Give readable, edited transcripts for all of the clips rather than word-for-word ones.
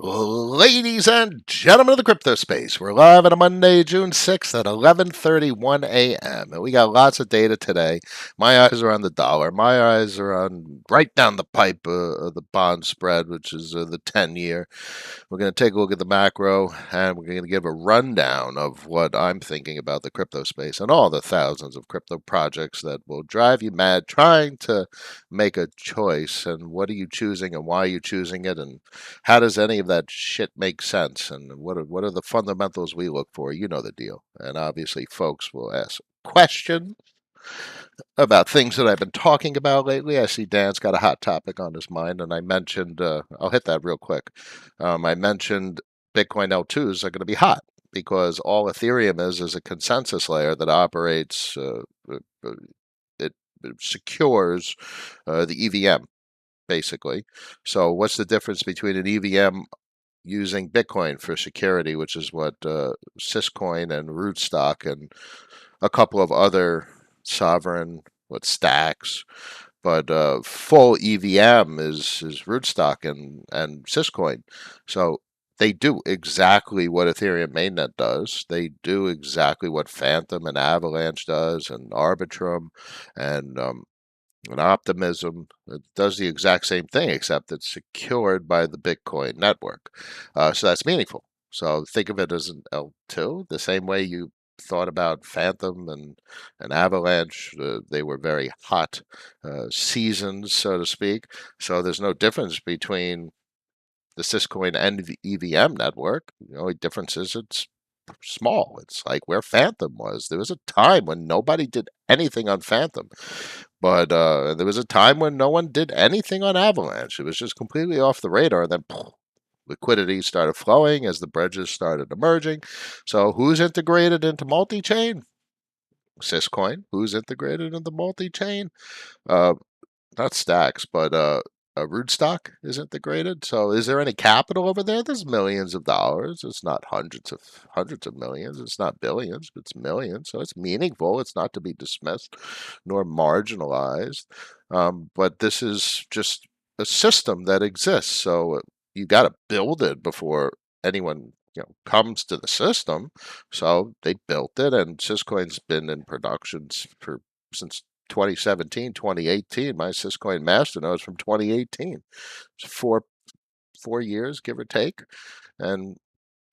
Ladies and gentlemen of the crypto space, we're live on a Monday, June 6th at 11:31 a.m. And we got lots of data today. My eyes are on the dollar. My eyes are on right down the pipe of the bond spread, which is the 10-year. We're going to take a look at the macro, and we're going to give a rundown of what I'm thinking about the crypto space and all the thousands of crypto projects that will drive you mad trying to make a choice. And what are you choosing and why are you choosing it? And how does any of that shit make sense? And what are the fundamentals we look for? You know the deal. And obviously, folks will ask questions about things that I've been talking about lately. I see Dan's got a hot topic on his mind, and I mentioned, I'll hit that real quick. I mentioned Bitcoin L2s are going to be hot because all Ethereum is a consensus layer that operates, it secures the EVM, basically. So, what's the difference between an EVM using Bitcoin for security, which is what Syscoin and Rootstock and a couple of other sovereign stacks, but full EVM is Rootstock and Syscoin. So they do exactly what Ethereum mainnet does. They do exactly what Phantom and Avalanche does, and Arbitrum, and Optimism. It does the exact same thing, except it's secured by the Bitcoin network. So that's meaningful. So think of it as an L2, the same way you thought about Phantom and Avalanche. They were very hot seasons, so to speak. So there's no difference between the Syscoin and the EVM network. The only difference is it's small. It's like where Phantom was. There was a time when nobody did anything on Phantom, but there was a time when no one did anything on Avalanche. It was just completely off the radar. And then liquidity started flowing as the bridges started emerging. So who's integrated into multi-chain? Syscoin. Who's integrated into multi-chain? Uh, Not Stacks, but Rootstock is integrated. So is there any capital over there? There's millions of dollars. It's not hundreds of millions. It's not billions. It's millions. So it's meaningful. It's not to be dismissed nor marginalized. But this is just a system that exists. So you got to build it before anyone comes to the system. So they built it, and Syscoin's been in productions for since 2017, 2018. My Syscoin Masternode is from 2018. It's four years, give or take, and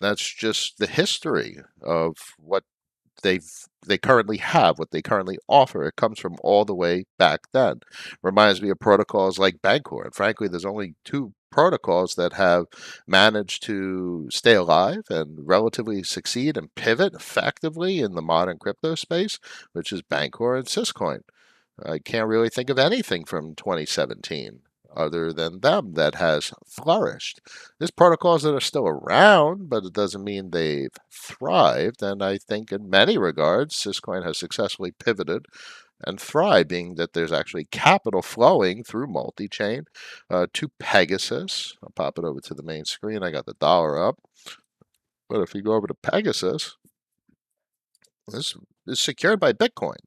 that's just the history of what they currently have, what they currently offer. It comes from all the way back then. Reminds me of protocols like Bancor. And frankly, there's only two protocols that have managed to stay alive and relatively succeed and pivot effectively in the modern crypto space, which is Bancor and Syscoin. I can't really think of anything from 2017 other than them that has flourished. There's protocols that are still around, but it doesn't mean they've thrived. And I think in many regards, Syscoin has successfully pivoted and thrived, being that there's actually capital flowing through multi-chain to Pegasus. I'll pop it over to the main screen. I got the dollar up. But if you go over to Pegasus, this is secured by Bitcoin.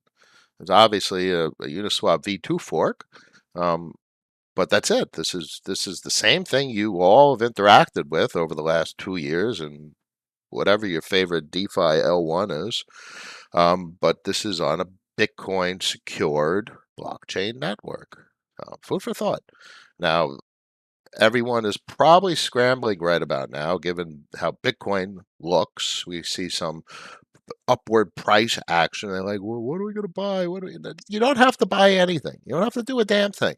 There's obviously a Uniswap V2 fork, um, but that's it. This is the same thing you all have interacted with over the last 2 years, and whatever your favorite DeFi L1 is. But this is on a Bitcoin secured blockchain network. Food for thought. Now, everyone is probably scrambling right about now, given how Bitcoin looks. We see some upward price action. They're like, well, what are we going to buy? You don't have to buy anything. You don't have to do a damn thing.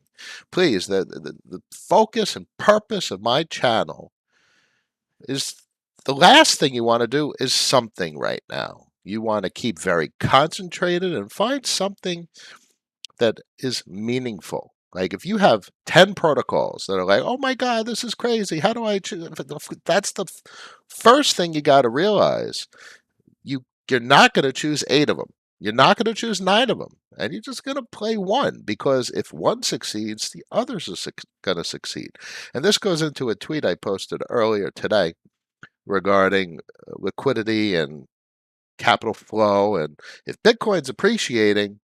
Please, the focus and purpose of my channel is the last thing you want to do is something right now. You want to keep very concentrated and find something that is meaningful. Like if you have 10 protocols that are like, oh my God, this is crazy. How do I choose? That's the first thing you got to realize. You're not going to choose 8 of them. You're not going to choose 9 of them. And you're just going to play one, because if one succeeds, the others are going to succeed. And this goes into a tweet I posted earlier today regarding liquidity and capital flow. And if Bitcoin's appreciating,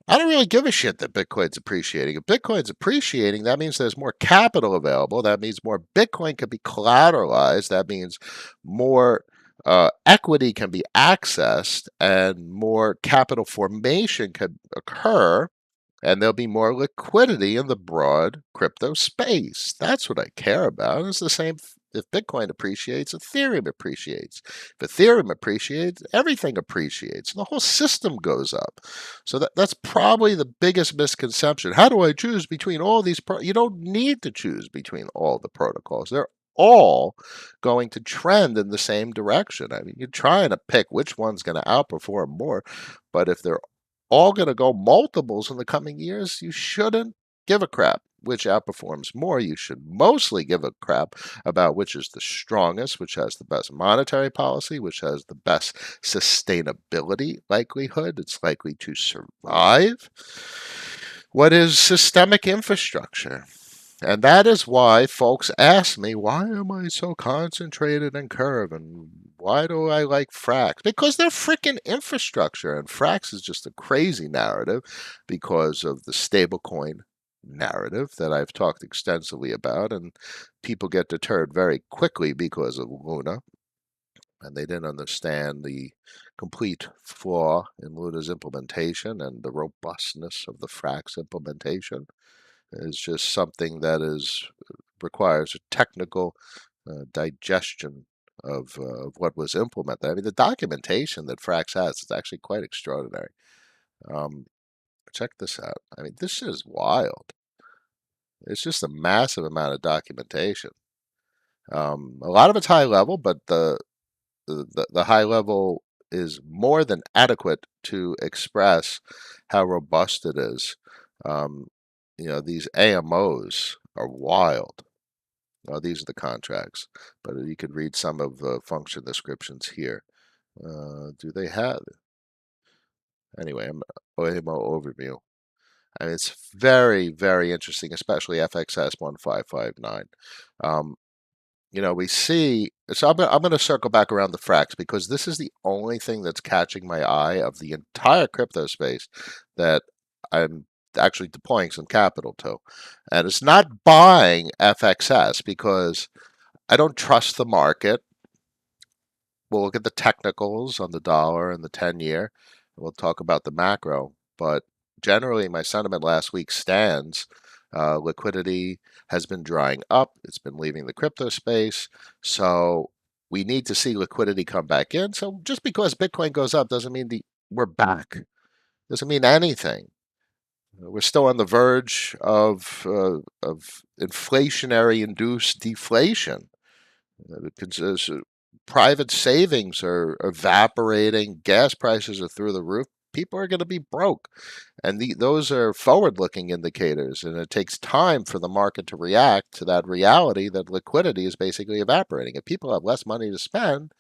I don't really give a shit that Bitcoin's appreciating. If Bitcoin's appreciating, that means there's more capital available. That means more Bitcoin can be collateralized. That means more equity can be accessed and more capital formation can occur, and there'll be more liquidity in the broad crypto space. That's what I care about. It's the same. If Bitcoin appreciates, Ethereum appreciates. If Ethereum appreciates, everything appreciates. And the whole system goes up. So that's probably the biggest misconception. How do I choose between all these? You don't need to choose between all the protocols. They're all going to trend in the same direction. I mean, you're trying to pick which one's going to outperform more, but if they're all going to go multiples in the coming years, you shouldn't give a crap which outperforms more. You should mostly give a crap about which is the strongest, which has the best monetary policy, which has the best sustainability likelihood. It's likely to survive. What is systemic infrastructure? And that is why folks ask me, why am I so concentrated in Curve? And why do I like Frax? Because they're freaking infrastructure. And Frax is just a crazy narrative because of the stablecoin narrative that I've talked extensively about. And people get deterred very quickly because of Luna. And they didn't understand the complete flaw in Luna's implementation and the robustness of the Frax implementation is just something that is requires a technical digestion of what was implemented. I mean, the documentation that Frax has is actually quite extraordinary. Um, Check this out. I mean, this is wild. It's just a massive amount of documentation. A lot of it's high level, but the high level is more than adequate to express how robust it is. Um, these AMOs are wild. These are the contracts, but you can read some of the function descriptions here. Do they have anyway? AMO overview. I mean, it's very, very interesting, especially FXS 1559. Um, we see. So I'm going to circle back around the Frax because this is the only thing that's catching my eye of the entire crypto space that I'm actually deploying some capital to, and it's not buying FXS because I don't trust the market. We'll look at the technicals on the dollar and the 10-year. We'll talk about the macro. But generally, my sentiment last week stands. Liquidity has been drying up. It's been leaving the crypto space. So we need to see liquidity come back in. So just because Bitcoin goes up doesn't mean we're back. Doesn't mean anything. We're still on the verge of inflationary induced deflation. Private savings are evaporating. Gas prices are through the roof. People are going to be broke. And those are forward looking indicators. And it takes time for the market to react to that reality that liquidity is basically evaporating. If people have less money to spend,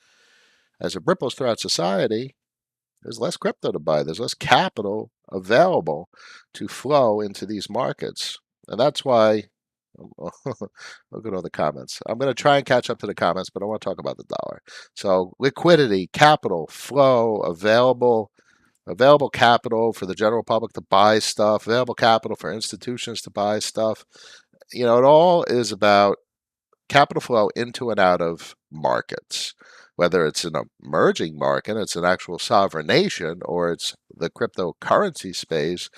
as it ripples throughout society, there's less crypto to buy. There's less capital available to flow into these markets. And that's why look at all the comments. I'm going to try and catch up to the comments, but I want to talk about the dollar. So liquidity, capital, flow, available capital for the general public to buy stuff, available capital for institutions to buy stuff. It all is about capital flow into and out of markets. Whether it's an emerging market, it's an actual sovereign nation, or it's the cryptocurrency space,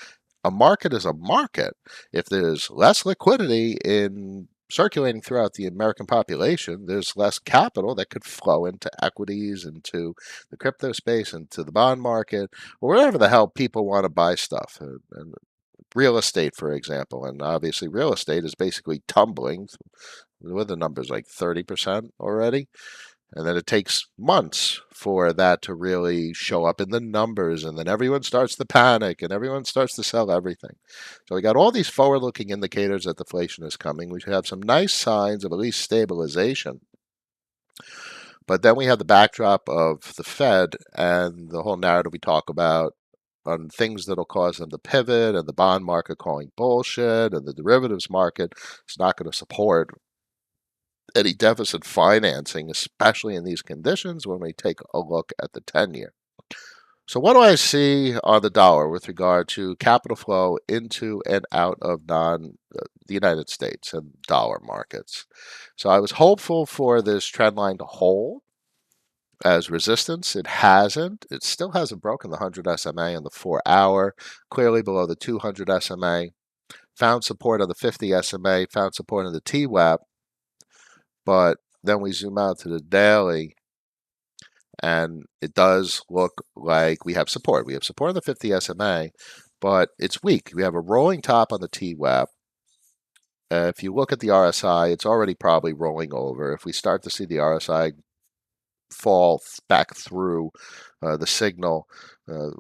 a market is a market. If there's less liquidity in circulating throughout the American population, there's less capital that could flow into equities, into the crypto space, into the bond market, or wherever the hell people want to buy stuff. And real estate, for example. And obviously, real estate is basically tumbling with the numbers like 30% already. And then it takes months for that to really show up in the numbers. And then everyone starts to panic and everyone starts to sell everything. So we got all these forward looking indicators that deflation is coming. We should have some nice signs of at least stabilization. But then we have the backdrop of the Fed and the whole narrative we talk about on things that'll cause them to pivot, and the bond market calling bullshit, and the derivatives market is not going to support any deficit financing, especially in these conditions when we take a look at the 10-year. So what do I see on the dollar with regard to capital flow into and out of non the United States and dollar markets? So I was hopeful for this trend line to hold as resistance. It hasn't. It still hasn't broken the 100 SMA and the 4 hour, clearly below the 200 SMA. Found support on the 50 SMA, found support on the TWAP, but then we zoom out to the daily and it does look like we have support. We have support on the 50 SMA, but it's weak. We have a rolling top on the TWAP. If you look at the RSI, it's already probably rolling over. If we start to see the RSI fall back through the signal, uh,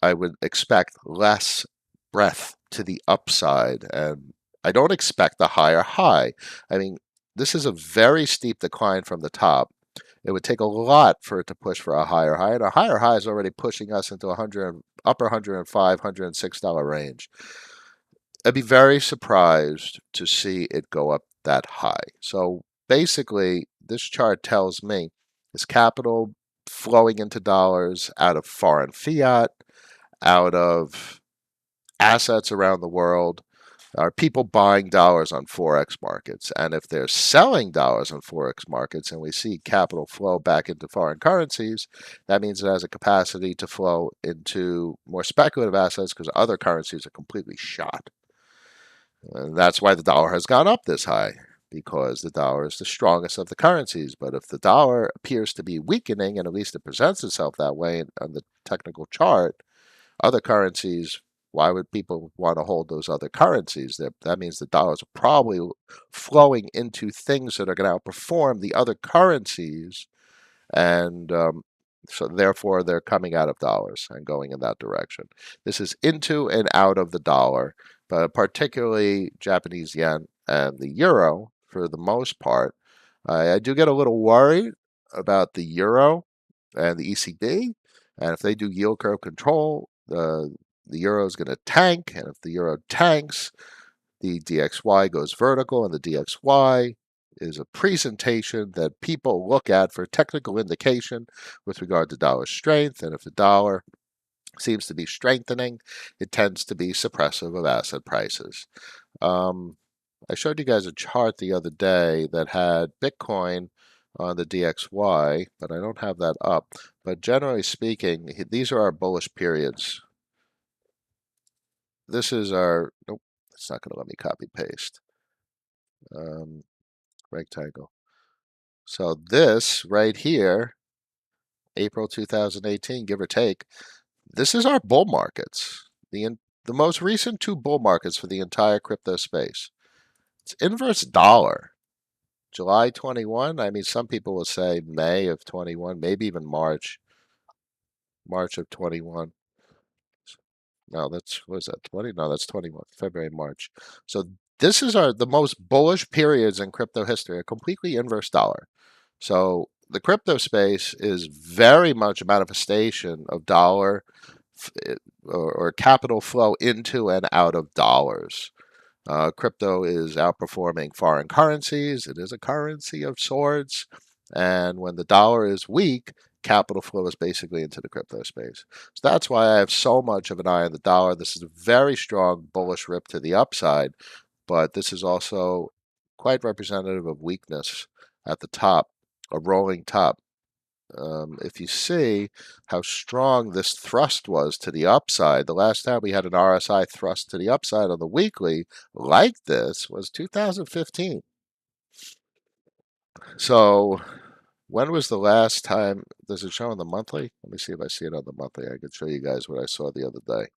I would expect less breadth to the upside. And I don't expect a higher high. I mean, this is a very steep decline from the top. It would take a lot for it to push for a higher high, and a higher high is already pushing us into 100, upper 105, $106 range. I'd be very surprised to see it go up that high. So basically, this chart tells me is capital flowing into dollars out of foreign fiat, out of assets around the world, are people buying dollars on Forex markets? And if they're selling dollars on Forex markets and we see capital flow back into foreign currencies, that means it has a capacity to flow into more speculative assets because other currencies are completely shot. And that's why the dollar has gone up this high, because the dollar is the strongest of the currencies. But if the dollar appears to be weakening, and at least it presents itself that way on the technical chart, other currencies, why would people want to hold those other currencies? That means the dollars are probably flowing into things that are going to outperform the other currencies, and so therefore they're coming out of dollars and going in that direction. This is into and out of the dollar, but particularly Japanese yen and the euro for the most part. I do get a little worried about the euro and the ECB, and if they do yield curve control, the euro is going to tank, and if the euro tanks, the DXY goes vertical, and the DXY is a presentation that people look at for technical indication with regard to dollar strength. And if the dollar seems to be strengthening, it tends to be suppressive of asset prices. I showed you guys a chart the other day that had Bitcoin on the DXY, but I don't have that up. But generally speaking, these are our bullish periods. This is our, nope, it's not going to let me copy paste. Rectangle. So this right here, April 2018, give or take, this is our bull markets. The most recent two bull markets for the entire crypto space. It's inverse dollar. July 21. I mean, some people will say May of 21, maybe even March. March of 21. No, that's, what is that, 20? No, that's 21. February, March. So this is the most bullish periods in crypto history, a completely inverse dollar. So the crypto space is very much a manifestation of dollar or capital flow into and out of dollars. Crypto is outperforming foreign currencies. It is a currency of sorts. And when the dollar is weak, capital flow is basically into the crypto space. So that's why I have so much of an eye on the dollar. This is a very strong bullish rip to the upside, but this is also quite representative of weakness at the top, a rolling top. If you see how strong this thrust was to the upside, the last time we had an RSI thrust to the upside on the weekly like this was 2015. So when was the last time? Does it show on the monthly? Let me see if I see it on the monthly. I could show you guys what I saw the other day.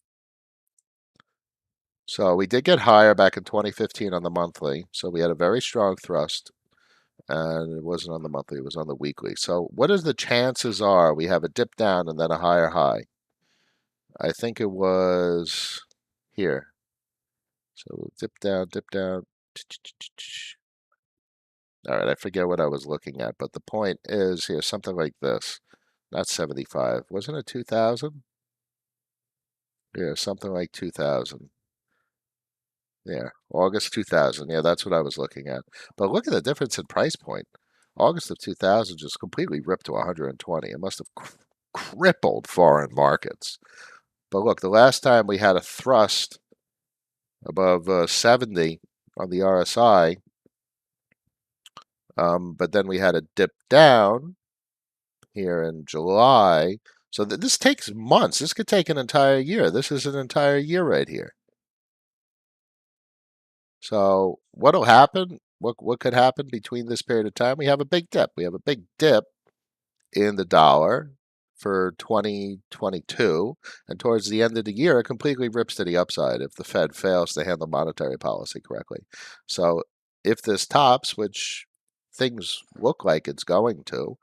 So we did get higher back in 2015 on the monthly. So we had a very strong thrust, and it wasn't on the monthly, it was on the weekly. So what is the chances are we have a dip down and then a higher high? I think it was here. So dip down, dip down. All right, I forget what I was looking at, but the point is here, something like this. Not 75. Wasn't it 2000? Yeah, something like 2000. Yeah, August 2000. Yeah, that's what I was looking at. But look at the difference in price point. August of 2000 just completely ripped to 120. It must have crippled foreign markets. But look, the last time we had a thrust above 70 on the RSI, but then we had a dip down here in July. So this takes months. This could take an entire year. This is an entire year right here. So what'll happen? What could happen between this period of time? We have a big dip. We have a big dip in the dollar for 2022, and towards the end of the year, it completely rips to the upside if the Fed fails to handle monetary policy correctly. So if this tops, which things look like it's going to,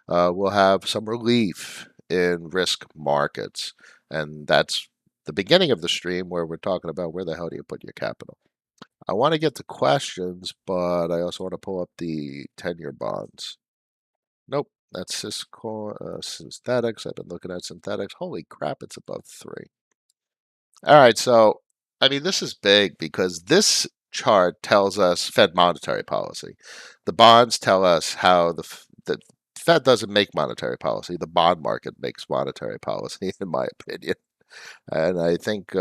we'll have some relief in risk markets, and that's the beginning of the stream where we're talking about where the hell do you put your capital. I want to get to questions, but I also want to pull up the 10-year bonds. Nope, that's synthetics. I've been looking at synthetics. Holy crap, it's above 3. All right, so, I mean, this is big because this chart tells us Fed monetary policy. The bonds tell us how the Fed doesn't make monetary policy. The bond market makes monetary policy, in my opinion. And I think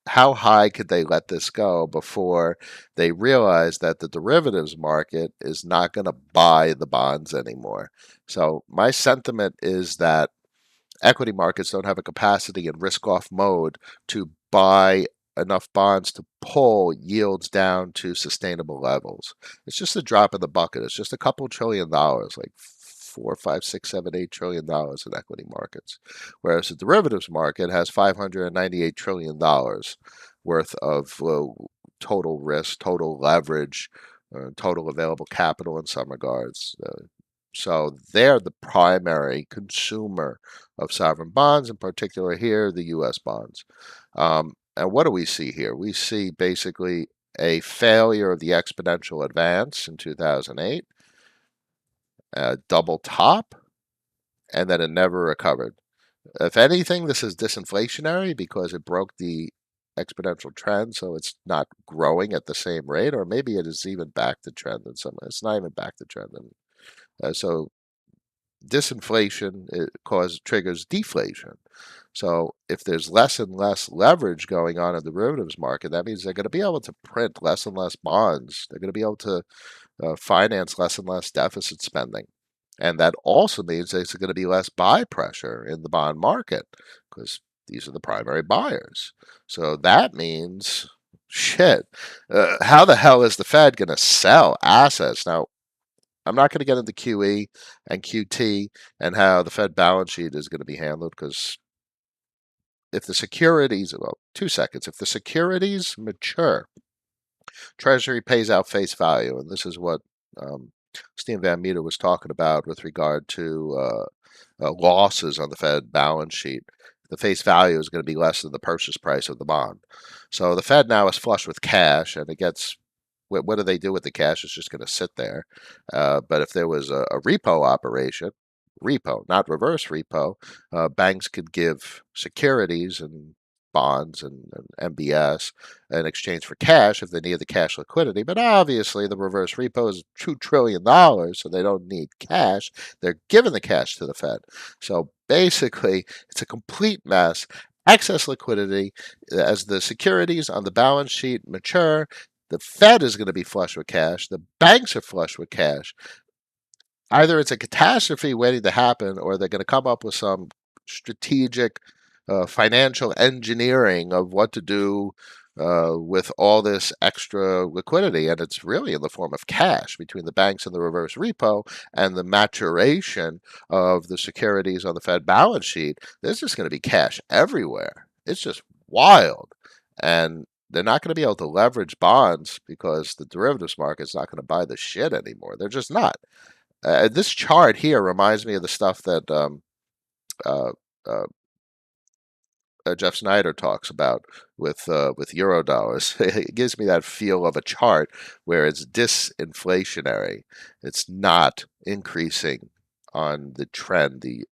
how high could they let this go before they realize that the derivatives market is not going to buy the bonds anymore? So my sentiment is that equity markets don't have a capacity in risk-off mode to buy enough bonds to pull yields down to sustainable levels. It's just a drop in the bucket. It's just a couple $1 trillion, like 4, 5, 6, 7, $8 trillion in equity markets, whereas the derivatives market has $598 trillion worth of total risk, total leverage, total available capital in some regards. So they're the primary consumer of sovereign bonds, in particular here, the U.S. bonds. And what do we see here? We see basically a failure of the exponential advance in 2008, a double top, and then it never recovered. If anything, this is disinflationary because it broke the exponential trend, so it's not growing at the same rate, or maybe it is even back to trend in some. It's not even back to trend, so disinflation triggers deflation. So if there's less and less leverage going on in the derivatives market, that means they're going to be able to print less and less bonds. They're going to be able to finance less and less deficit spending. And that also means there's going to be less buy pressure in the bond market because these are the primary buyers. So that means, shit, how the hell is the Fed going to sell assets? Now, I'm not going to get into QE and QT and how the Fed balance sheet is going to be handled because if the securities, well, 2 seconds, if the securities mature, Treasury pays out face value. And this is what Steve Van Meter was talking about with regard to losses on the Fed balance sheet. The face value is going to be less than the purchase price of the bond. So the Fed now is flush with cash, and it gets what do they do with the cash? It's just going to sit there. But if there was a repo operation, repo, not reverse repo, banks could give securities and bonds and MBS in exchange for cash if they need the cash liquidity. But obviously, the reverse repo is $2 trillion, so they don't need cash. They're giving the cash to the Fed. So basically, it's a complete mess. Excess liquidity as the securities on the balance sheet mature. The Fed is going to be flush with cash. The banks are flush with cash. Either it's a catastrophe waiting to happen, or they're going to come up with some strategic financial engineering of what to do with all this extra liquidity. And it's really in the form of cash between the banks and the reverse repo and the maturation of the securities on the Fed balance sheet. There's just going to be cash everywhere. It's just wild. And they're not going to be able to leverage bonds because the derivatives market's not going to buy the shit anymore. They're just not. This chart here reminds me of the stuff that uh, uh, Jeff Snyder talks about with euro dollars. It gives me that feel of a chart where it's disinflationary. It's not increasing on the trend, the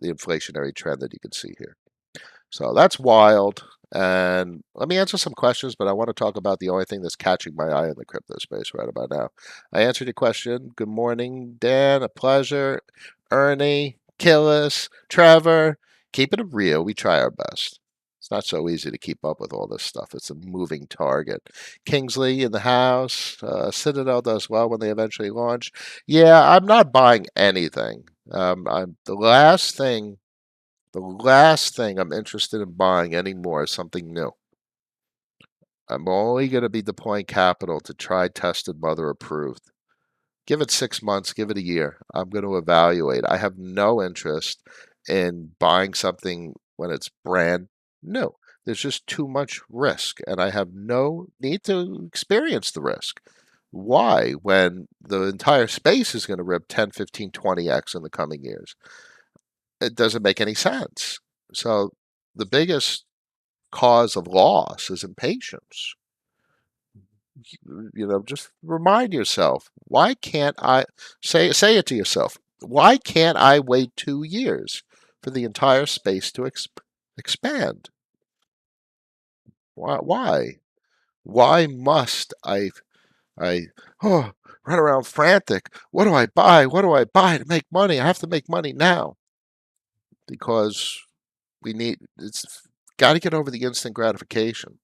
inflationary trend that you can see here. So that's wild. And let me answer some questions, but I want to talk about the only thing that's catching my eye in the crypto space right about now. I answered your question. Good morning, Dan. A pleasure. Ernie, Killis, Trevor, keep it real. We try our best. It's not so easy to keep up with all this stuff. It's a moving target. Kingsley in the house. Citadel does well when they eventually launch. Yeah, I'm not buying anything. The last thing I'm interested in buying anymore is something new. I'm only going to be deploying capital to try tested mother approved. Give it 6 months, give it a year. I'm going to evaluate. I have no interest in buying something when it's brand new. There's just too much risk, and I have no need to experience the risk. Why, when the entire space is going to rip 10, 15, 20x in the coming years? It doesn't make any sense. So the biggest cause of loss is impatience. Just remind yourself, why can't I say it to yourself? Why can't I wait 2 years for the entire space to expand? Why must I oh, run around frantic? What do I buy? What do I buy to make money? I have to make money now because it's got to get over the instant gratification.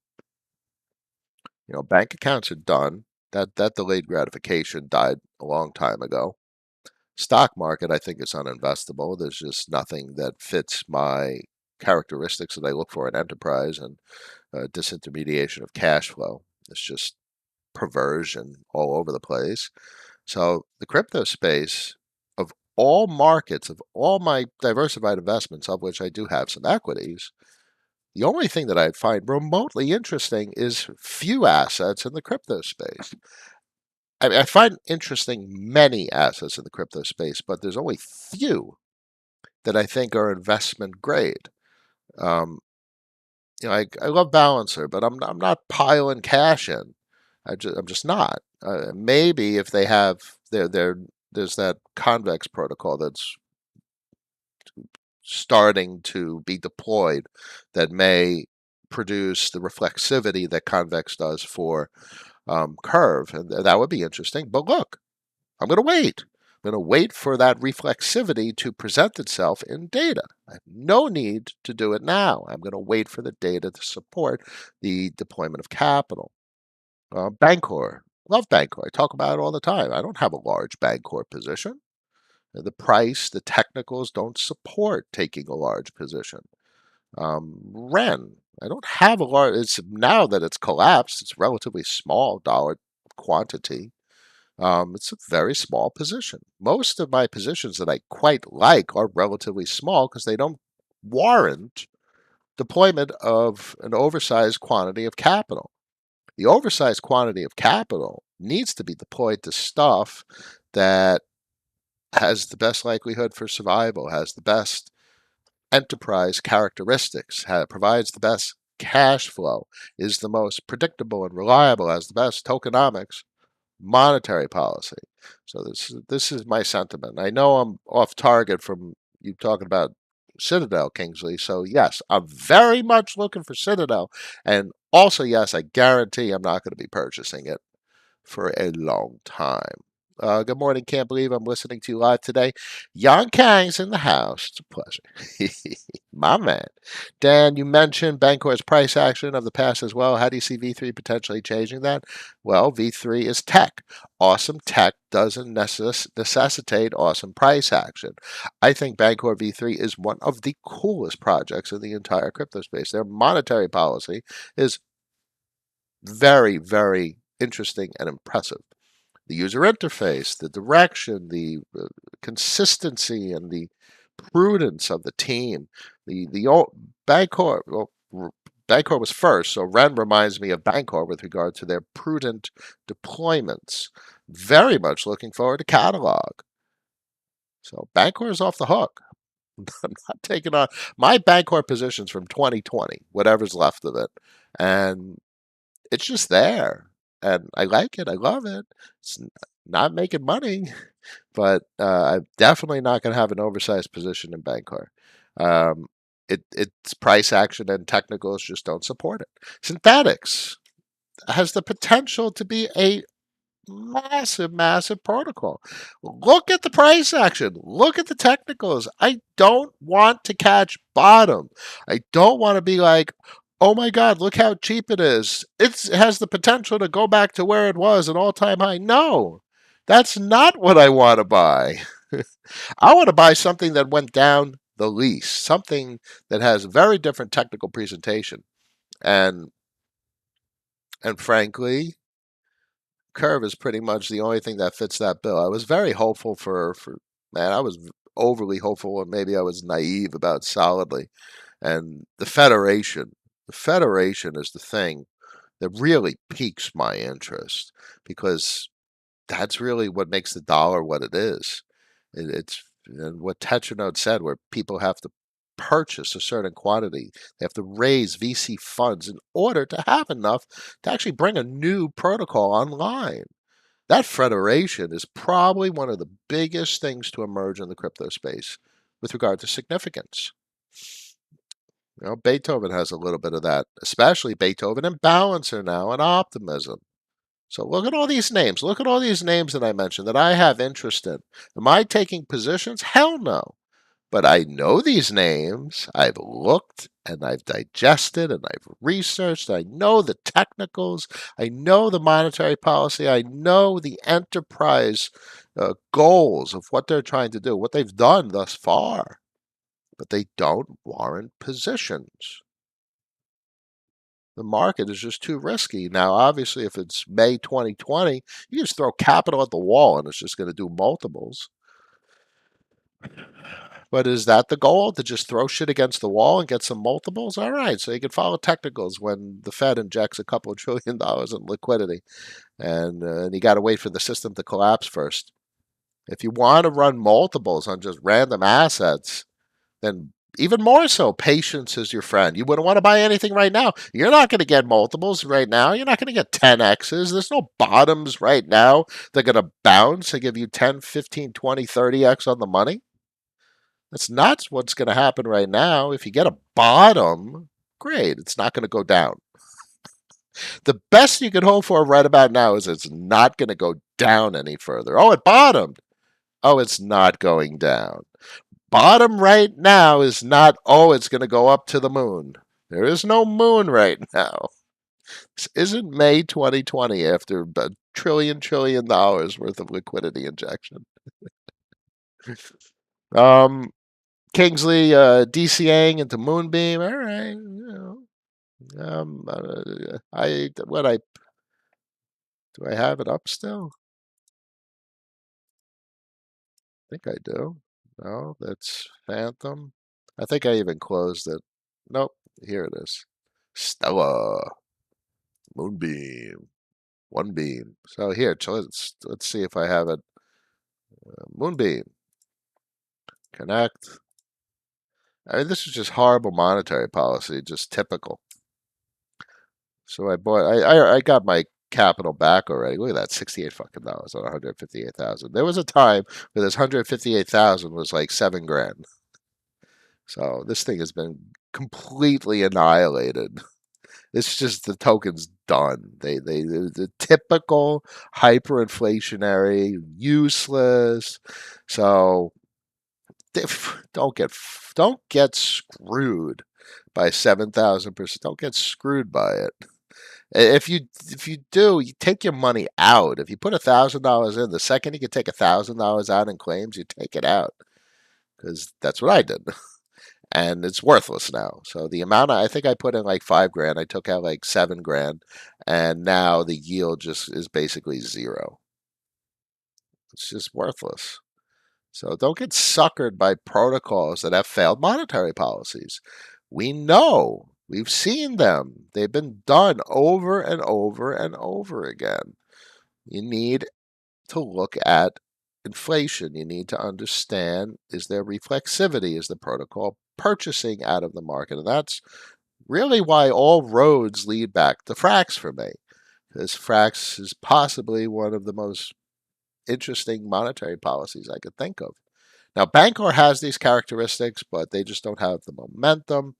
Bank accounts are done. That delayed gratification died a long time ago. Stock market, I think, is uninvestable. There's just nothing that fits my characteristics that I look for in enterprise and disintermediation of cash flow. It's just perversion all over the place. So the crypto space, of all markets, of all my diversified investments, of which I do have some equities, the only thing that I find remotely interesting is few assets in the crypto space. I find interesting many assets in the crypto space, but there's only few that I think are investment grade. Um, I love Balancer, but I'm not piling cash in. I'm just not. Maybe if they have there's that convex protocol that's starting to be deployed that may produce the reflexivity that convex does for curve, and that would be interesting. But look, I'm going to wait. I'm going to wait for that reflexivity to present itself in data. I have no need to do it now. I'm going to wait for the data to support the deployment of capital. Bancor. Love Bancor. I talk about it all the time. I don't have a large Bancor position. The price, the technicals don't support taking a large position. Ren. I don't have a large. It's now that it's collapsed. It's relatively small dollar quantity. It's a very small position. Most of my positions that I quite like are relatively small because they don't warrant deployment of an oversized quantity of capital. The oversized quantity of capital needs to be deployed to stuff that has the best likelihood for survival, has the best enterprise characteristics, provides the best cash flow, is the most predictable and reliable, has the best tokenomics, monetary policy. So this is my sentiment. I know I'm off target from you talking about Citadel, Kingsley. So yes, I'm very much looking for Citadel, and also yes, I guarantee I'm not going to be purchasing it for a long time. Good morning. Can't believe I'm listening to you live today. Yang Kang's in the house. It's a pleasure. My man. Dan, you mentioned Bancor's price action of the past as well. How do you see V3 potentially changing that? Well, V3 is tech. Awesome tech doesn't necessitate awesome price action. I think Bancor V3 is one of the coolest projects in the entire crypto space. Their monetary policy is very, very interesting and impressive. The user interface, the direction, the consistency, and the prudence of the team. The old Bancor, well, Bancor was first, so Ren reminds me of Bancor with regard to their prudent deployments. Very much looking forward to catalog. So Bancor is off the hook. I'm not taking on my Bancor positions from 2020, whatever's left of it, and it's just there, and I like it. I love it. It's not making money, but I'm definitely not going to have an oversized position in Bancor. Um, its price action and technicals just don't support it. Synthetics has the potential to be a massive, massive protocol. Look at the price action. Look at the technicals. I don't want to catch bottom. I don't want to be like, oh my God, look how cheap it is. It has the potential to go back to where it was, an all time high. No, that's not what I want to buy. I want to buy something that went down the least, something that has a very different technical presentation. And and frankly, curve is pretty much the only thing that fits that bill. I was very hopeful for man, I was overly hopeful, and maybe I was naive about solidly. And the Federation is the thing that really piques my interest because that's really what makes the dollar what it is. It's and what Tetranode said, where people have to purchase a certain quantity. They have to raise VC funds in order to have enough to actually bring a new protocol online. That federation is probably one of the biggest things to emerge in the crypto space with regard to significance. You know, Beethoven has a little bit of that, especially Beethoven and Balancer now and Optimism. So look at all these names. Look at all these names that I mentioned that I have interest in. Am I taking positions? Hell no. But I know these names. I've looked and I've digested and I've researched. I know the technicals. I know the monetary policy. I know the enterprise goals of what they're trying to do, what they've done thus far. But they don't warrant positions. The market is just too risky. Now, obviously, if it's May 2020, you just throw capital at the wall and it's just going to do multiples. But is that the goal, to just throw shit against the wall and get some multiples? All right, so you can follow technicals when the Fed injects a couple of $1 trillion in liquidity, and you got to wait for the system to collapse first. If you want to run multiples on just random assets, then even more so, patience is your friend. You wouldn't want to buy anything right now. You're not going to get multiples right now. You're not going to get 10x's. There's no bottoms right now. They're going to bounce and give you 10, 15, 20, 30x on the money. That's not what's going to happen right now. If you get a bottom, great. It's not going to go down. The best you can hope for right about now is it's not going to go down any further. Oh, it bottomed. Oh, it's not going down. Bottom right now is not, oh, it's going to go up to the moon. There is no moon right now. This isn't May 2020 after a trillion dollars worth of liquidity injection. um, Kingsley DCAing into Moonbeam. All right, I what I do I have it up still? I think I do. No, that's Phantom. I think I even closed it. Nope, here it is. Stella Moonbeam, one beam. So here, let's see if I have it. Moonbeam connect. I mean, this is just horrible monetary policy, just typical. So I got my capital back already. Look at that, $68 on 158,000. There was a time where this 158,000 was like 7 grand. So this thing has been completely annihilated. It's just the token's done. They're the typical hyperinflationary, useless. So don't get screwed by 7,000%. Don't get screwed by it. If you do, you take your money out. If you put $1,000 in, the second you can take $1,000 out in claims, you take it out because that's what I did, and it's worthless now. So the amount I think I put in like 5 grand, I took out like 7 grand, and now the yield just is basically zero. It's just worthless. So don't get suckered by protocols that have failed monetary policies. We know, we've seen them. They've been done over and over and over again. You need to look at inflation. You need to understand, is there reflexivity? Is the protocol purchasing out of the market? And that's really why all roads lead back to Frax for me. Because Frax is possibly one of the most interesting monetary policies I could think of. Now, Bancor has these characteristics, but they just don't have the momentum.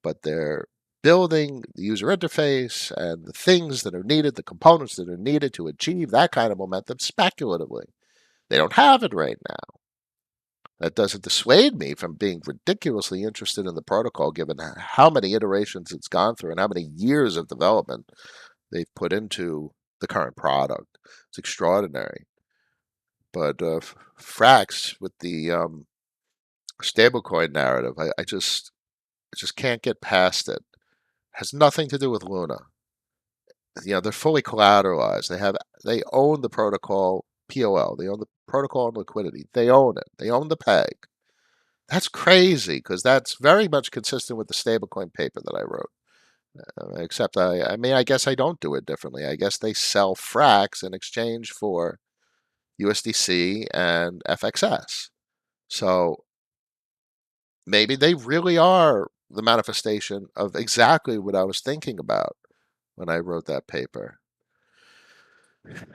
But they're building the user interface and the things that are needed, the components that are needed to achieve that kind of momentum speculatively. They don't have it right now. That doesn't dissuade me from being ridiculously interested in the protocol, given how many iterations it's gone through and how many years of development they've put into the current product. It's extraordinary. But Frax with the stablecoin narrative, I just can't get past it. It has nothing to do with Luna. They're fully collateralized. They own the protocol POL. They own the protocol and liquidity. They own it. They own the peg. That's crazy because that's very much consistent with the stablecoin paper that I wrote. Except I mean, I guess I don't do it differently. I guess they sell Frax in exchange for USDC and FXS. So maybe they really are the manifestation of exactly what I was thinking about when I wrote that paper.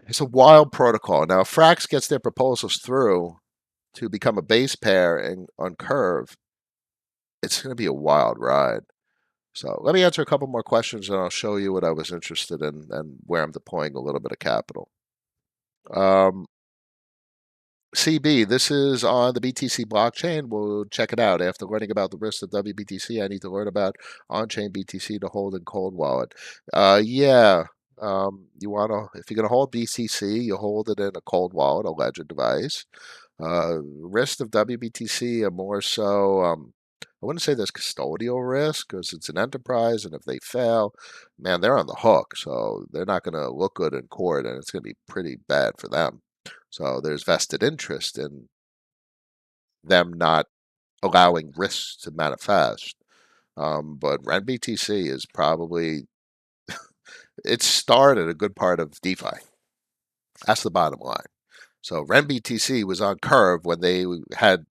It's a wild protocol. Now, if Frax gets their proposals through to become a base pair on Curve, it's going to be a wild ride. So let me answer a couple more questions and I'll show you what I was interested in and where I'm deploying a little bit of capital. Um, CB, this is on the BTC blockchain. We'll check it out. After learning about the risks of WBTC, I need to learn about on-chain BTC to hold in cold wallet. Yeah. You want to, if you're going to hold BTC, you hold it in a cold wallet, a ledger device. Risks of WBTC are more so, I wouldn't say there's custodial risk because it's an enterprise, and if they fail, man, they're on the hook. So they're not going to look good in court, and it's going to be pretty bad for them. So there's vested interest in them not allowing risks to manifest. But RenBTC is probably, it started a good part of DeFi. That's the bottom line. So RenBTC was on Curve when they had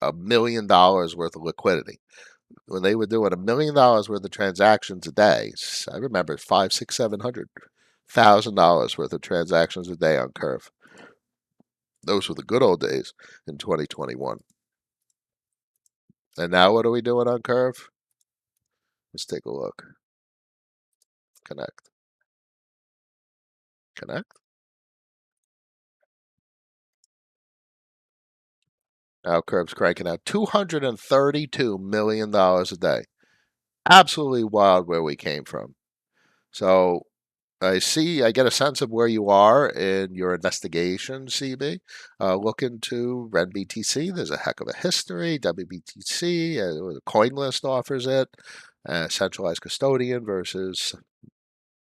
$1 million worth of liquidity. When they were doing $1 million worth of transactions a day, I remember 5, 6, 700,000 worth of transactions a day on Curve. Those were the good old days in 2021. And now what are we doing on Curve? Let's take a look. Connect. Connect. Now Curve's cranking out $232 million a day. Absolutely wild where we came from. So I get a sense of where you are in your investigation, CB. Look into RenBTC. There's a heck of a history. WBTC, the CoinList offers it. Centralized custodian versus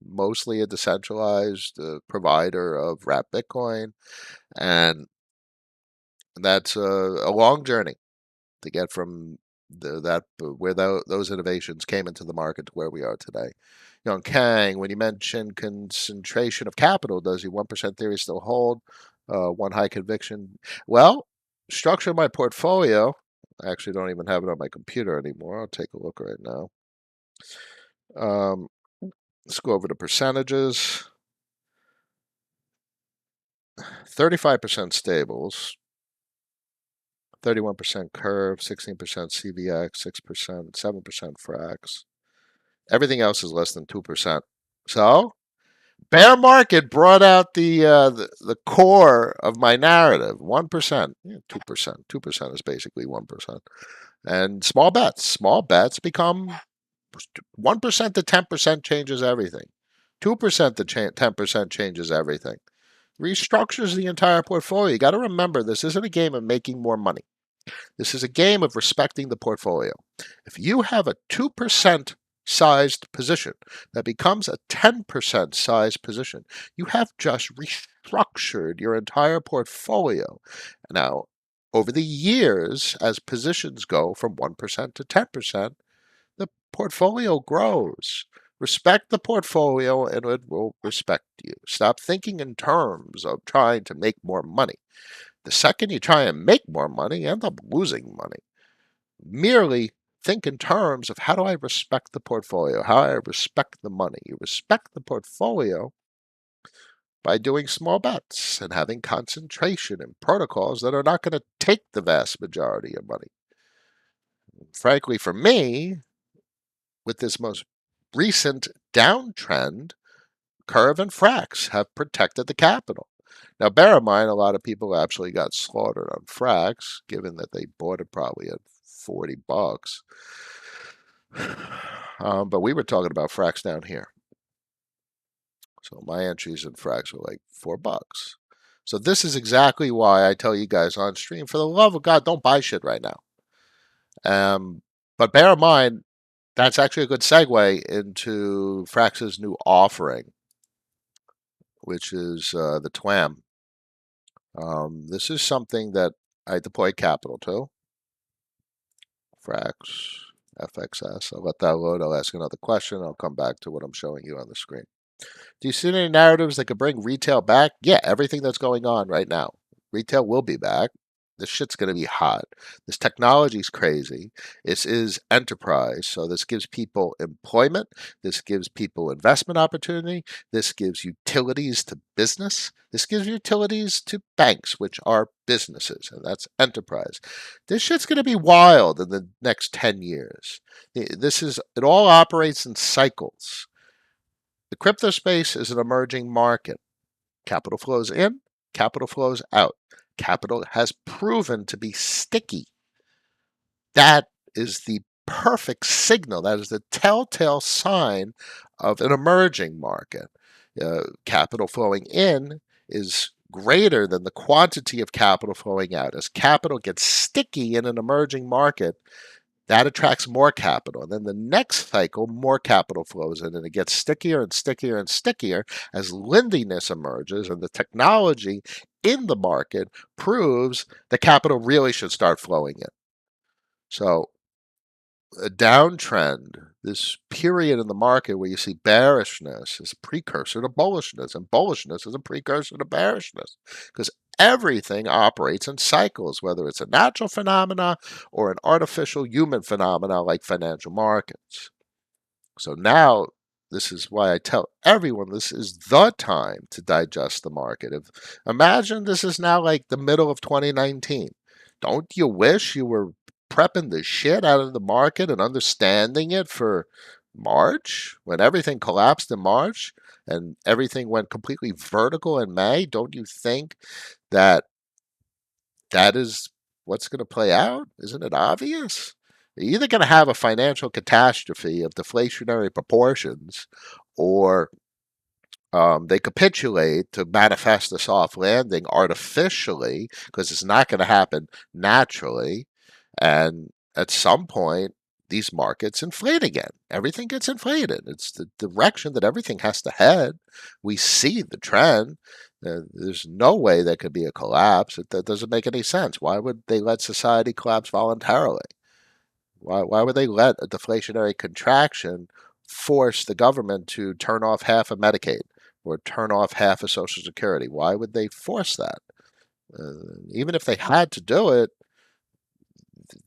mostly a decentralized provider of wrapped Bitcoin. And that's a long journey to get from where those innovations came into the market to where we are today. Young Kang, when you mention concentration of capital, does your 1% theory still hold? One high conviction. Well, structure my portfolio. I actually don't even have it on my computer anymore. I'll take a look right now. Let's go over the percentages. 35% stables, 31% Curve, 16% CVX, 6%, 7% Frax. Everything else is less than 2%. So, bear market brought out the core of my narrative. 1%, 2%. 2% is basically 1%. And small bets become 1% to 10% changes everything. 2% to 10% changes everything. Restructures the entire portfolio. You got to remember, this isn't a game of making more money. This is a game of respecting the portfolio. If you have a 2% sized position that becomes a 10% sized position, you have just restructured your entire portfolio. Now, over the years, as positions go from 1% to 10%, the portfolio grows. Respect the portfolio and it will respect you. Stop thinking in terms of trying to make more money. The second you try and make more money, you end up losing money. Merely think in terms of how do I respect the portfolio, how I respect the money. You respect the portfolio by doing small bets and having concentration in protocols that are not going to take the vast majority of money. Frankly, for me, with this most recent downtrend, Curve and Frax have protected the capital. Now, bear in mind, a lot of people actually got slaughtered on Frax, given that they bought it probably at $40. But we were talking about Frax down here. So my entries in Frax were like $4. So this is exactly why I tell you guys on stream, for the love of God, don't buy shit right now. But bear in mind, that's actually a good segue into Frax's new offering, which is the TWAM. This is something that I deploy capital to. Frax, FXS. I'll let that load. I'll ask another question. I'll come back to what I'm showing you on the screen. Do you see any narratives that could bring retail back? Yeah, everything that's going on right now. Retail will be back. This shit's going to be hot. This technology is crazy. This is enterprise. So this gives people employment. This gives people investment opportunity. This gives utilities to business. This gives utilities to banks, which are businesses, and that's enterprise. This shit's going to be wild in the next 10 years. It all operates in cycles. The crypto space is an emerging market. Capital flows in, capital flows out. Capital has proven to be sticky. That is the perfect signal. That is the telltale sign of an emerging market. Capital flowing in is greater than the quantity of capital flowing out. As capital gets sticky in an emerging market, that attracts more capital. And then the next cycle, more capital flows in, and it gets stickier and stickier and stickier as lendiness emerges and the technology in the market proves that capital really should start flowing in. So a downtrend, this period in the market where you see bearishness, is a precursor to bullishness, and bullishness is a precursor to bearishness, because everything operates in cycles, whether it's a natural phenomena or an artificial human phenomena like financial markets. So now, this is why I tell everyone this is the time to digest the market. Imagine this is now like the middle of 2019. Don't you wish you were prepping the shit out of the market and understanding it for March, when everything collapsed in March and everything went completely vertical in May? Don't you think that that is what's going to play out? Isn't it obvious? You're either going to have a financial catastrophe of deflationary proportions, or they capitulate to manifest a soft landing artificially, because it's not going to happen naturally. And at some point, these markets inflate again. Everything gets inflated. It's the direction that everything has to head. We see the trend. There's no way there could be a collapse. That doesn't make any sense. Why would they let society collapse voluntarily? Why would they let a deflationary contraction force the government to turn off half of Medicaid or turn off half of Social Security? Why would they force that? Even if they had to do it,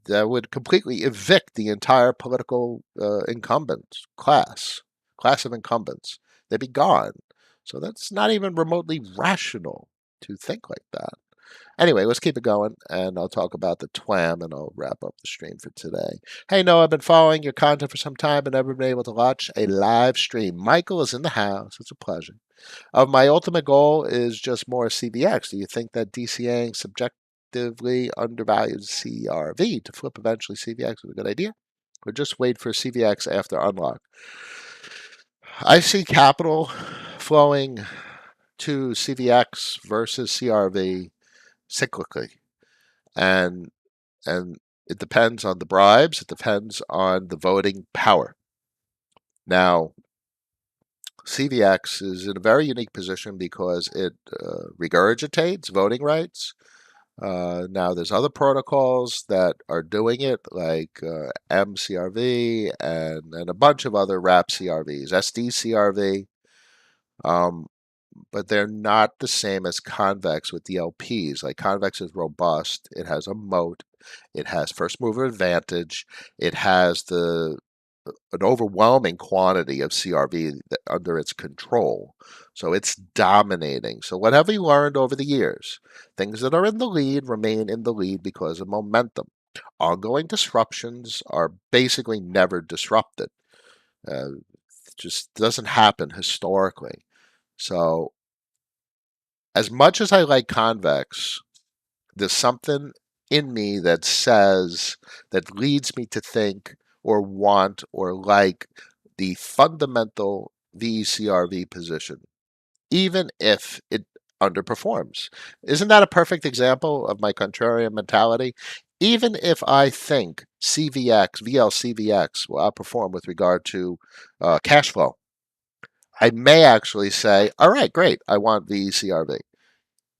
that would completely evict the entire political incumbent class of incumbents. They'd be gone. So that's not even remotely rational to think like that. Anyway, let's keep it going, and I'll talk about the TWAM, and I'll wrap up the stream for today. Hey, Noah, I've been following your content for some time, but never been able to watch a live stream. Michael is in the house. It's a pleasure. My ultimate goal is just more CVX. Do you think that DCAing subjectively undervalues CRV to flip eventually CVX is a good idea? Or just wait for CVX after unlock? I see capital flowing to CVX versus CRV cyclically, and it depends on the bribes. It depends on the voting power. Now, CVX is in a very unique position because it regurgitates voting rights. Now, there's other protocols that are doing it, like MCRV and a bunch of other RAP CRVs, SDCRV. But they're not the same as Convex with the LPs. Like, Convex is robust. It has a moat. It has first mover advantage. It has an overwhelming quantity of CRV under its control. So it's dominating. So what have we learned over the years? Things that are in the lead remain in the lead because of momentum. Ongoing disruptions are basically never disrupted. Uh, just doesn't happen historically. So as much as I like convex, there's something in me that says, that leads me to think or want or like the fundamental VECRV position, even if it underperforms. Isn't that a perfect example of my contrarian mentality? Even if I think CVX, VLCVX will outperform with regard to cash flow, I may actually say, all right, great, I want VECRV.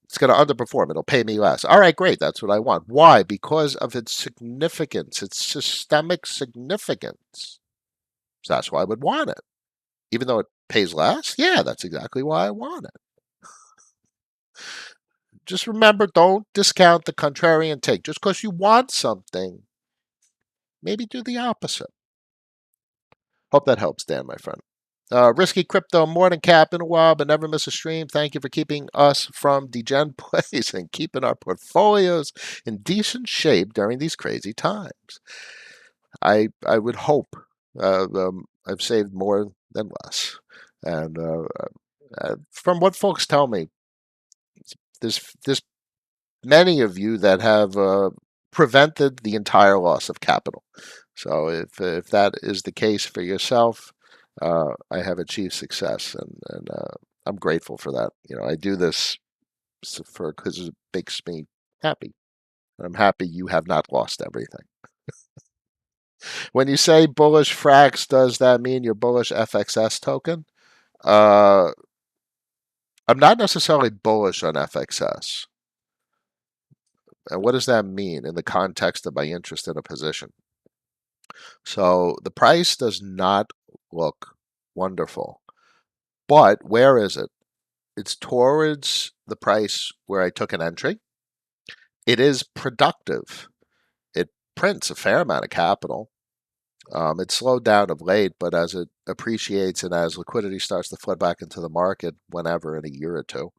It's going to underperform. It'll pay me less. All right, great. That's what I want. Why? Because of its significance, its systemic significance. So that's why I would want it. Even though it pays less? Yeah, that's exactly why I want it. Just remember, don't discount the contrarian take. Just because you want something, maybe do the opposite. Hope that helps, Dan, my friend. Risky crypto, more than cap in a while, but never miss a stream. Thank you for keeping us from degen plays and keeping our portfolios in decent shape during these crazy times. I would hope. I've saved more than less, and from what folks tell me, there's many of you that have prevented the entire loss of capital. So if that is the case for yourself, I have achieved success, and I'm grateful for that. I do this for because it makes me happy. I'm happy you have not lost everything. When you say bullish frax, does that mean you're bullish FXS token? Uh, I'm not necessarily bullish on FXS. And what does that mean in the context of my interest in a position? So the price does not look wonderful. But where is it? It's towards the price where I took an entry. It is productive. It prints a fair amount of capital. It slowed down of late, but as it appreciates and as liquidity starts to flood back into the market whenever in a year or two,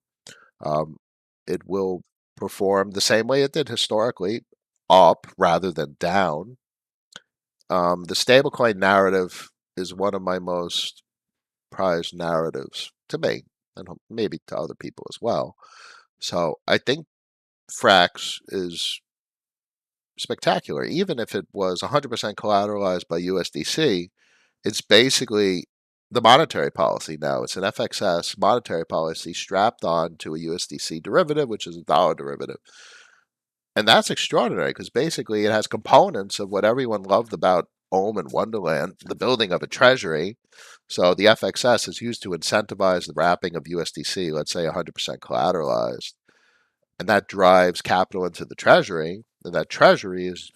um, it will perform the same way it did historically, up rather than down. The stablecoin narrative is one of my most prized narratives to me, and maybe to other people as well. So I think Frax is spectacular. Even if it was 100% collateralized by USDC, it's basically the monetary policy now. It's an FXS monetary policy strapped on to a USDC derivative, which is a dollar derivative. And that's extraordinary because basically it has components of what everyone loved about Ohm and Wonderland, the building of a treasury. So the FXS is used to incentivize the wrapping of USDC, let's say 100% collateralized. And that drives capital into the treasury. And that treasury is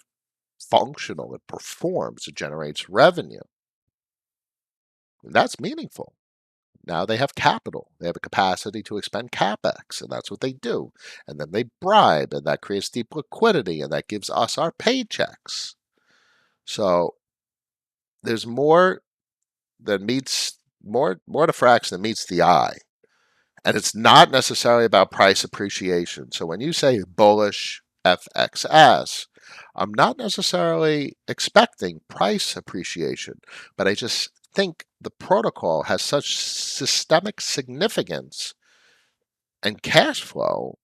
functional, it performs, it generates revenue. And that's meaningful. Now they have capital. They have a capacity to expend capex, and that's what they do. And then they bribe, and that creates deep liquidity, and that gives us our paychecks. So there's more than meets more to fraction than meets the eye. And it's not necessarily about price appreciation. So when you say bullish FXS, I'm not necessarily expecting price appreciation, but I just think the protocol has such systemic significance and cash flow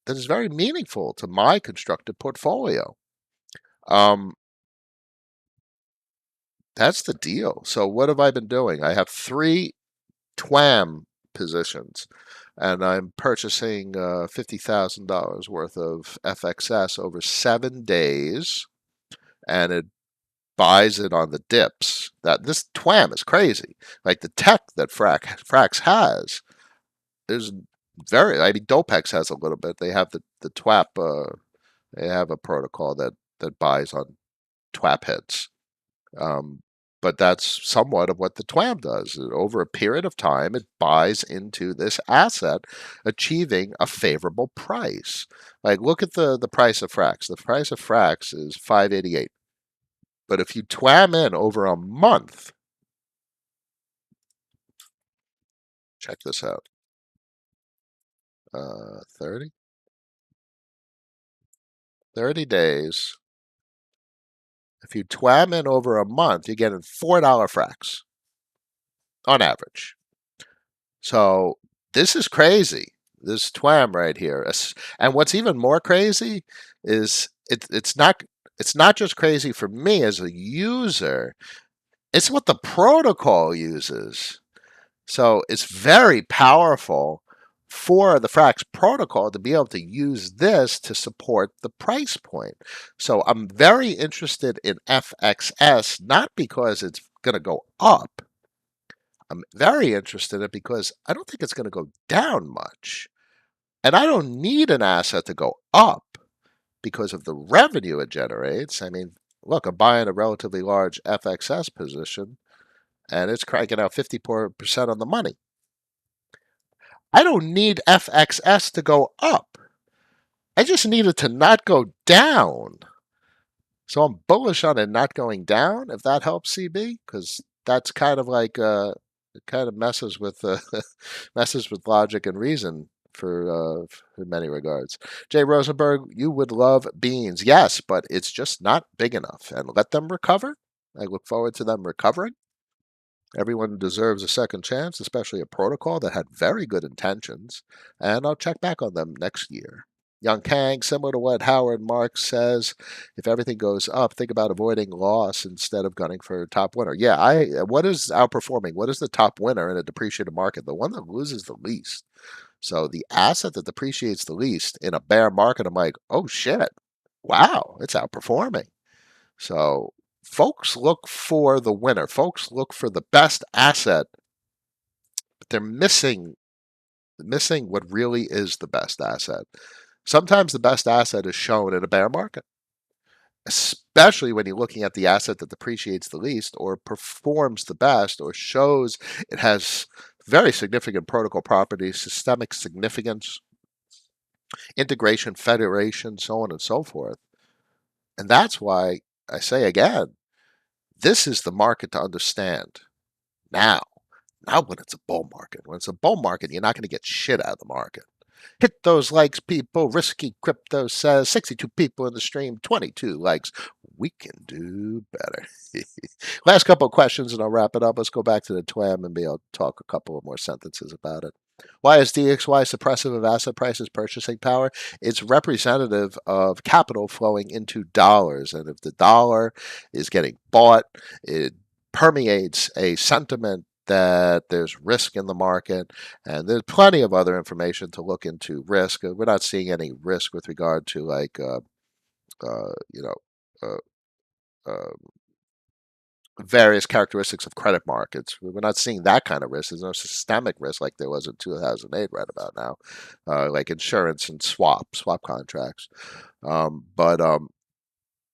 that is very meaningful to my constructed portfolio. Um, that's the deal. So what have I been doing? I have 3 TWAM positions, and I'm purchasing $50,000 worth of FXS over 7 days, and it buys it on the dips. That this TWAM is crazy. Like the tech that Frax has is very. I mean, Dopex has a little bit. They have the TWAP. They have a protocol that buys on TWAP hits. Um, but that's somewhat of what the TWAM does. Over a period of time, it buys into this asset, achieving a favorable price. Like, look at the price of Frax. The price of Frax is 588. But if you TWAM in over a month, check this out. 30? 30 days. If you TWAM in over a month, you're getting $4 Frax. on average. So this is crazy. This TWAM right here. And what's even more crazy is it's not just crazy for me as a user, it's what the protocol uses. So it's very powerful for the Frax protocol to be able to use this to support the price point. So I'm very interested in FXS, not because it's going to go up. I'm very interested in it because I don't think it's going to go down much. And I don't need an asset to go up because of the revenue it generates. I mean, look, I'm buying a relatively large FXS position and it's cranking out 54% on the money. I don't need FXS to go up. I just need it to not go down. So I'm bullish on it not going down, if that helps CB, because that's kind of like it kind of messes with messes with logic and reason for many regards. Jay Rosenberg, you would love beans, yes, but it's just not big enough. And let them recover. I look forward to them recovering. Everyone deserves a second chance, especially a protocol that had very good intentions, and I'll check back on them next year. Young Kang, similar to what Howard Marks says, if everything goes up, think about avoiding loss instead of gunning for a top winner. Yeah, what is outperforming? What is the top winner in a depreciated market? The one that loses the least. So the asset that depreciates the least in a bear market, I'm like, oh shit, wow, it's outperforming. So folks look for the winner. Folks look for the best asset, but they're missing what really is the best asset. Sometimes the best asset is shown in a bear market, especially when you're looking at the asset that depreciates the least or performs the best or shows it has very significant protocol properties, systemic significance, integration, federation, so on and so forth. And that's why I say again, this is the market to understand now. Not when it's a bull market. When it's a bull market, you're not going to get shit out of the market. Hit those likes, people. Risky Crypto says 62 people in the stream, 22 likes. We can do better. Last couple of questions and I'll wrap it up. Let's go back to the TWAM and be able to talk a couple of more sentences about it. Why is DXY suppressive of asset prices purchasing power? It's representative of capital flowing into dollars. And if the dollar is getting bought, it permeates a sentiment that there's risk in the market, and there's plenty of other information to look into risk. We're not seeing any risk with regard to like you know uh, various characteristics of credit markets. We're not seeing that kind of risk. There's no systemic risk like there was in 2008 right about now, like insurance and swap contracts. But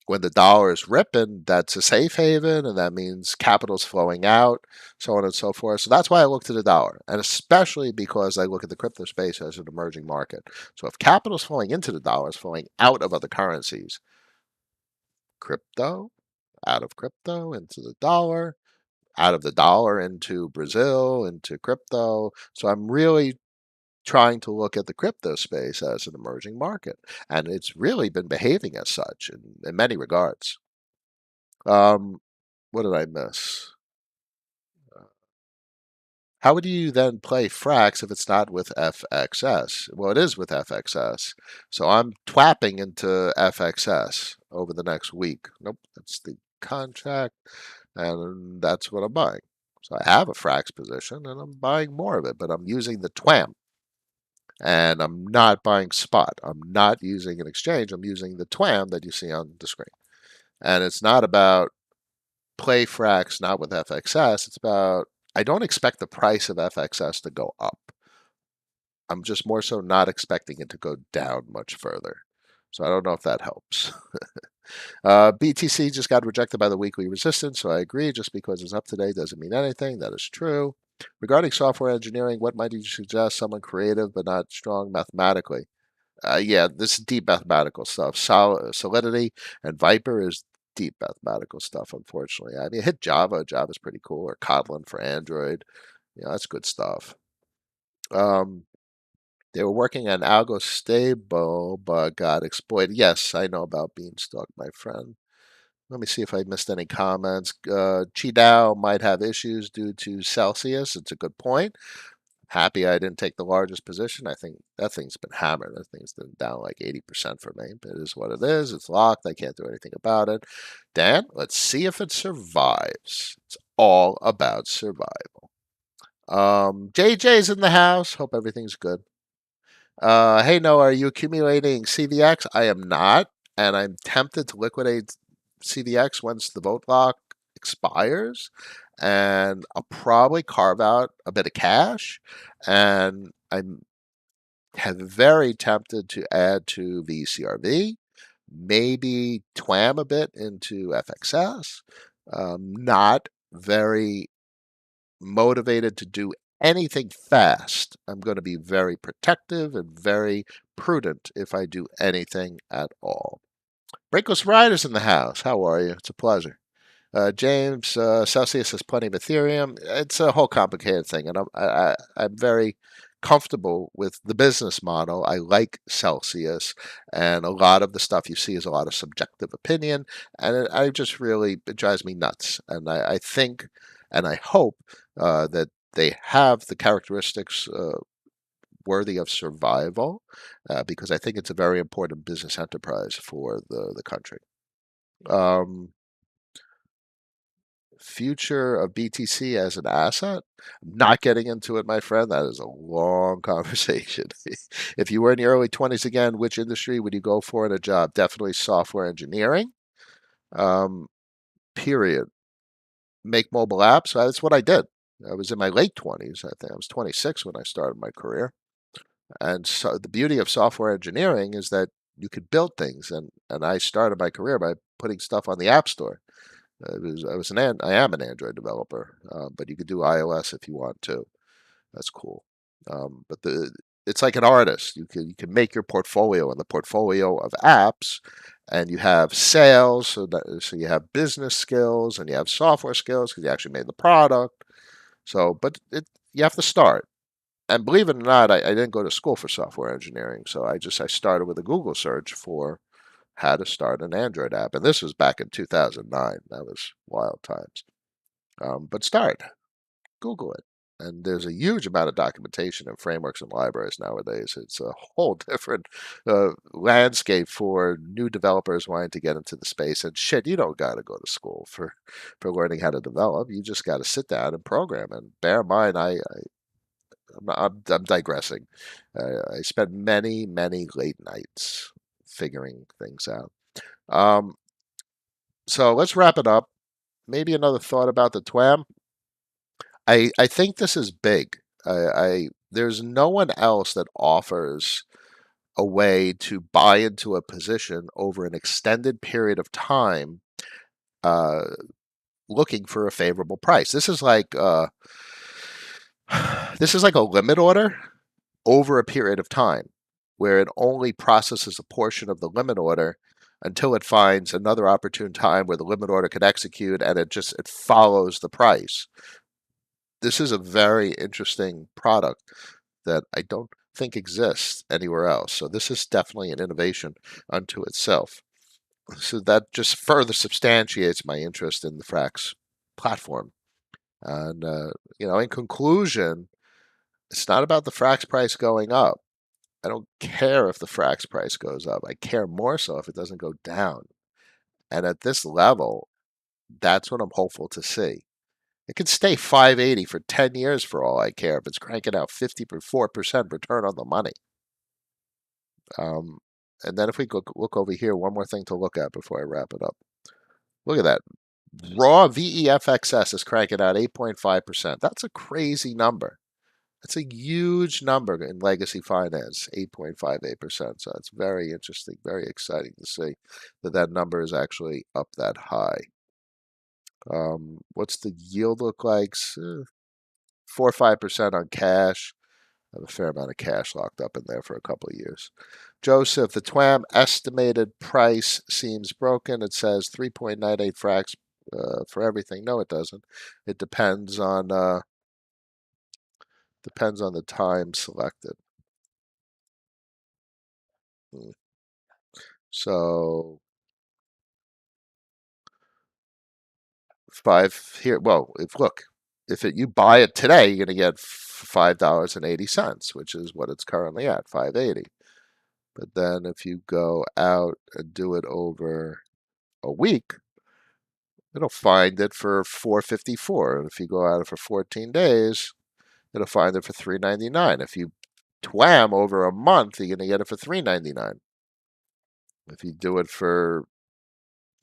when the dollar is ripping, that's a safe haven, and that means capital's flowing out, so on and so forth. So that's why I look to the dollar, and especially because I look at the crypto space as an emerging market. So if capital's flowing into the dollar, it's flowing out of other currencies. Crypto, out of crypto into the dollar, out of the dollar into Brazil, into crypto. So I'm really trying to look at the crypto space as an emerging market, and it's really been behaving as such in many regards. Um, what did I miss? How would you then play Frax if it's not with FXS? Well, it is with FXS. So I'm twapping into FXS over the next week. Nope, that's the contract, and that's what I'm buying. So I have a Frax position, and I'm buying more of it, but I'm using the TWAM, and I'm not buying spot. I'm not using an exchange. I'm using the TWAM that you see on the screen. And it's not about play Frax not with FXS. It's about I don't expect the price of FXS to go up. I'm just more so not expecting it to go down much further. So I don't know if that helps. BTC just got rejected by the weekly resistance, so I agree. Just because it's up today doesn't mean anything. That is true. Regarding software engineering, what might you suggest? Someone creative but not strong mathematically. Yeah, this is deep mathematical stuff. Solidity and Viper is deep mathematical stuff, unfortunately. I mean, hit Java. Java's pretty cool. Or Kotlin for Android. That's good stuff. Um, they were working on Algo Stable, but got exploited. Yes, I know about Beanstalk, my friend. Let me see if I missed any comments. Chi might have issues due to Celsius. It's a good point. Happy I didn't take the largest position. I think that thing's been hammered. That thing's been down like 80% for me. But it is what it is. It's locked. I can't do anything about it. Dan, let's see if it survives. It's all about survival. JJ's in the house. Hope everything's good. Hey Noah, are you accumulating CVX? I am not, and I'm tempted to liquidate CVX once the vote lock expires, and I'll probably carve out a bit of cash, and I'm very tempted to add to VCRV, maybe twam a bit into FXS. Not very motivated to do anything fast. I'm going to be very protective and very prudent if I do anything at all. Breakless Riders in the house. How are you? It's a pleasure. James, Celsius has plenty of Ethereum. It's a whole complicated thing, and I'm very comfortable with the business model. I like Celsius, and a lot of the stuff you see is a lot of subjective opinion, and I just really, it drives me nuts. And I think, and I hope that they have the characteristics worthy of survival, because I think it's a very important business enterprise for the country. Um, Future of BTC as an asset? I'm not getting into it, my friend. That is a long conversation. If you were in the early 20s again, which industry would you go for in a job? Definitely software engineering. Um, period. Make mobile apps. That's what I did. I was in my late 20s. I think I was 26 when I started my career. And so the beauty of software engineering is that you could build things. And I started my career by putting stuff on the App Store. I am an Android developer, but you could do iOS if you want to. That's cool. But it's like an artist. You can make your portfolio and the portfolio of apps, and you have sales, so you have business skills and you have software skills because you actually made the product. So, but you have to start. And believe it or not, I didn't go to school for software engineering, so I started with a Google search for how to start an Android app. And this was back in 2009. That was wild times. But start, Google it. And there's a huge amount of documentation and frameworks and libraries nowadays. It's a whole different landscape for new developers wanting to get into the space. And shit, you don't got to go to school for learning how to develop. You just got to sit down and program. And bear in mind, I'm digressing. I spent many late nights figuring things out. Um, so let's wrap it up. Maybe another thought about the TWAM. I think this is big. There's no one else that offers a way to buy into a position over an extended period of time, uh, looking for a favorable price. This is like a limit order over a period of time, where it only processes a portion of the limit order until it finds another opportune time where the limit order could execute, and it follows the price. This is a very interesting product that I don't think exists anywhere else. So this is definitely an innovation unto itself. So that just further substantiates my interest in the Frax platform. And in conclusion, it's not about the Frax price going up. I don't care if the Frax price goes up. I care more so if it doesn't go down. And at this level, that's what I'm hopeful to see. It could stay 580 for 10 years for all I care if it's cranking out 54% return on the money. Um, and then if we look over here, one more thing to look at before I wrap it up. Look at that. Raw VEFXS is cranking out 8.5%. That's a crazy number. That's a huge number in legacy finance, 8.58%. So it's very interesting, very exciting to see that number is actually up that high. What's the yield look like? 4 or 5% on cash. I have a fair amount of cash locked up in there for a couple of years. Joseph, the TWAM estimated price seems broken. It says 3.98 fracs for everything. No, it doesn't. It depends on the time selected. Hmm. So five here. Well, if you buy it today, you're going to get $5.80, which is what it's currently at, 5.80. But then if you go out and do it over a week, it'll find it for 4.54. And if you go out for 14 days, it'll find it for 3.99. If you twam over a month, you're going to get it for 3.99. If you do it for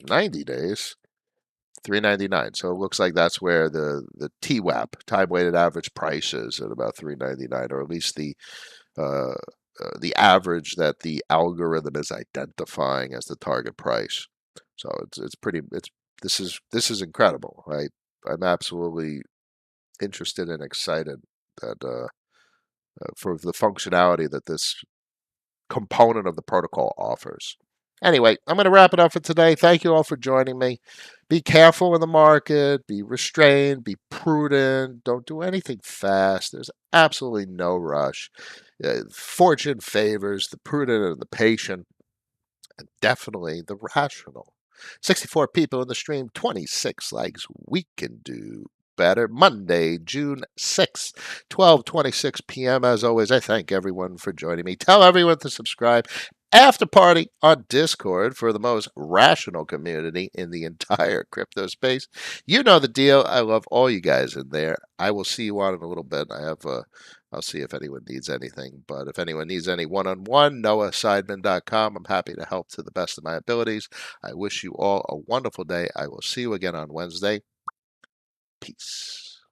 90 days, 3.99. So it looks like that's where the TWAP, time weighted average price, is at about 3.99, or at least the average that the algorithm is identifying as the target price. So it's pretty it's this is incredible. I'm absolutely interested and excited that for the functionality that this component of the protocol offers. Anyway, I'm going to wrap it up for today. Thank you all for joining me. Be careful in the market, be restrained, be prudent, don't do anything fast. There's absolutely no rush. Fortune favors the prudent and the patient, and definitely the rational. 64 people in the stream, 26 likes. We can do better. Monday, June 6th, 12:26 p.m. As always, I thank everyone for joining me. Tell everyone to subscribe. After party on Discord for the most rational community in the entire crypto space. You know the deal. I love all you guys in there. I will see you on in a little bit. I'll see if anyone needs anything. But if anyone needs any one-on-one, noahseidman.com. I'm happy to help to the best of my abilities. I wish you all a wonderful day. I will see you again on Wednesday. Peace.